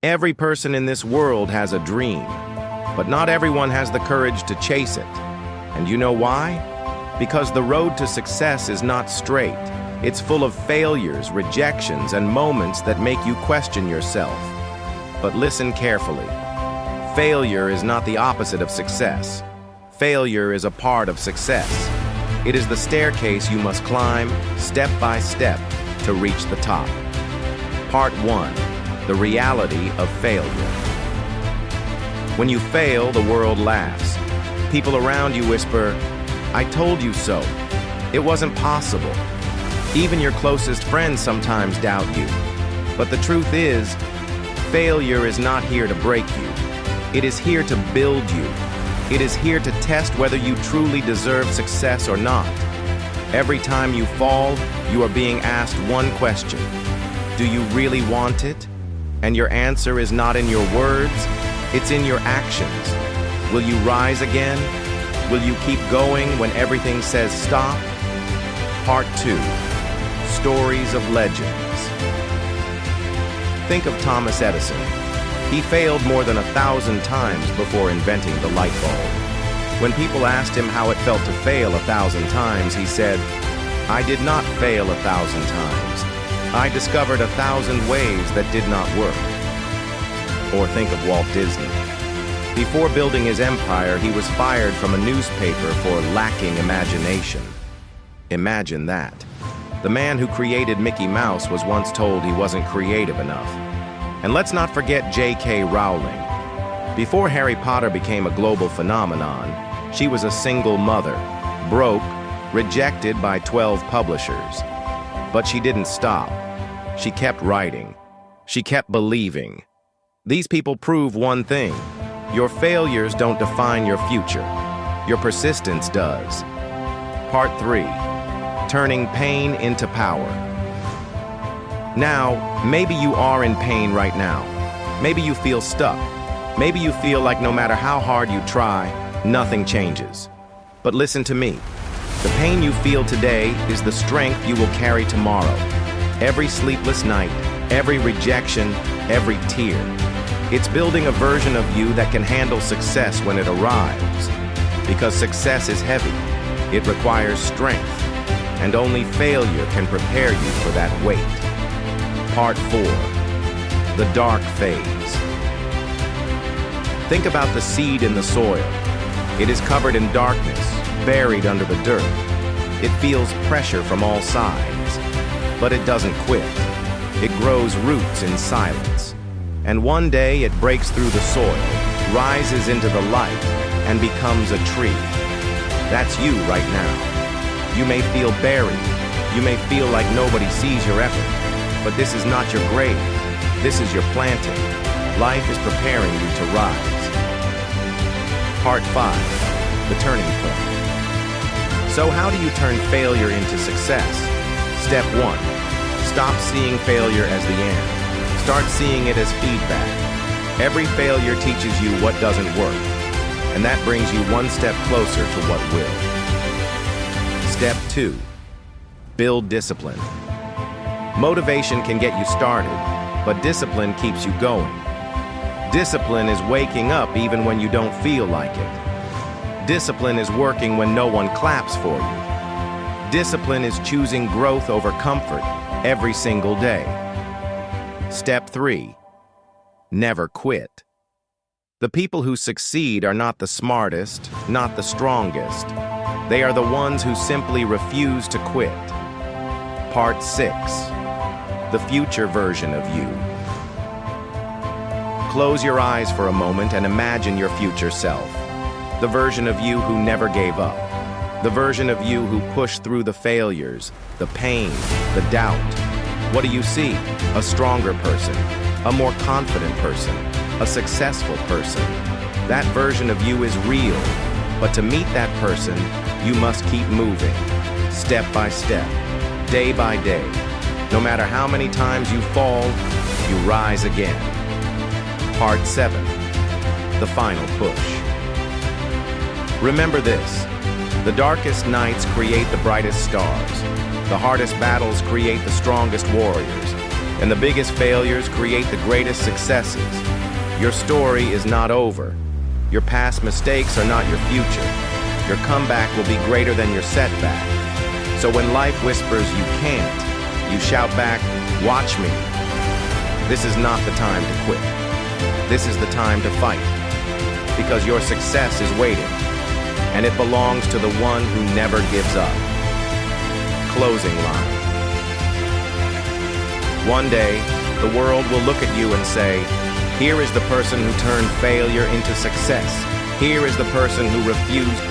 Every person in this world has a dream, but not everyone has the courage to chase it. And you know why? Because the road to success is not straight. It's full of failures, rejections, and moments that make you question yourself. But listen carefully. Failure is not the opposite of success. Failure is a part of success. It is the staircase you must climb, step by step, to reach the top. Part 1. The reality of failure. When you fail, the world laughs. People around you whisper, "I told you so. It wasn't possible." Even your closest friends sometimes doubt you. But the truth is, failure is not here to break you. It is here to build you. It is here to test whether you truly deserve success or not. Every time you fall, you are being asked one question. Do you really want it? And your answer is not in your words, it's in your actions. Will you rise again? Will you keep going when everything says stop? Part 2. Stories of legends. Think of Thomas Edison. He failed more than 1,000 times before inventing the light bulb. When people asked him how it felt to fail 1,000 times, he said, "I did not fail 1,000 times. I discovered 1,000 ways that did not work." Or think of Walt Disney. Before building his empire, he was fired from a newspaper for lacking imagination. Imagine that. The man who created Mickey Mouse was once told he wasn't creative enough. And let's not forget J.K. Rowling. Before Harry Potter became a global phenomenon, she was a single mother, broke, rejected by 12 publishers. But she didn't stop. She kept writing. She kept believing. These people prove one thing. Your failures don't define your future. Your persistence does. Part 3. Turning pain into power. Now, maybe you are in pain right now. Maybe you feel stuck. Maybe you feel like no matter how hard you try, nothing changes. But listen to me. The pain you feel today is the strength you will carry tomorrow. Every sleepless night, every rejection, every tear. It's building a version of you that can handle success when it arrives. Because success is heavy. It requires strength. And only failure can prepare you for that weight. Part 4. The dark phase. Think about the seed in the soil. It is covered in darkness, buried under the dirt. It feels pressure from all sides, but it doesn't quit. It grows roots in silence. And one day it breaks through the soil, rises into the light, and becomes a tree. That's you right now. You may feel buried. You may feel like nobody sees your effort. But this is not your grave. This is your planting. Life is preparing you to rise. Part 5. The turning point. So how do you turn failure into success? Step 1. Stop seeing failure as the end. Start seeing it as feedback. Every failure teaches you what doesn't work, and that brings you one step closer to what will. Step 2. Build discipline. Motivation can get you started, but discipline keeps you going. Discipline is waking up even when you don't feel like it. Discipline is working when no one claps for you. Discipline is choosing growth over comfort every single day. Step 3. Never quit. The people who succeed are not the smartest, not the strongest. They are the ones who simply refuse to quit. Part 6. The future version of you. Close your eyes for a moment and imagine your future self. The version of you who never gave up. The version of you who pushed through the failures, the pain, the doubt. What do you see? A stronger person, a more confident person, a successful person. That version of you is real, but to meet that person, you must keep moving, step by step, day by day. No matter how many times you fall, you rise again. Part 7. The final push. Remember this. The darkest nights create the brightest stars. The hardest battles create the strongest warriors. And the biggest failures create the greatest successes. Your story is not over. Your past mistakes are not your future. Your comeback will be greater than your setback. So when life whispers you can't, you shout back, "Watch me." This is not the time to quit. This is the time to fight. Because your success is waiting, and it belongs to the one who never gives up. Closing line. One day, the world will look at you and say, "Here is the person who turned failure into success. Here is the person who refused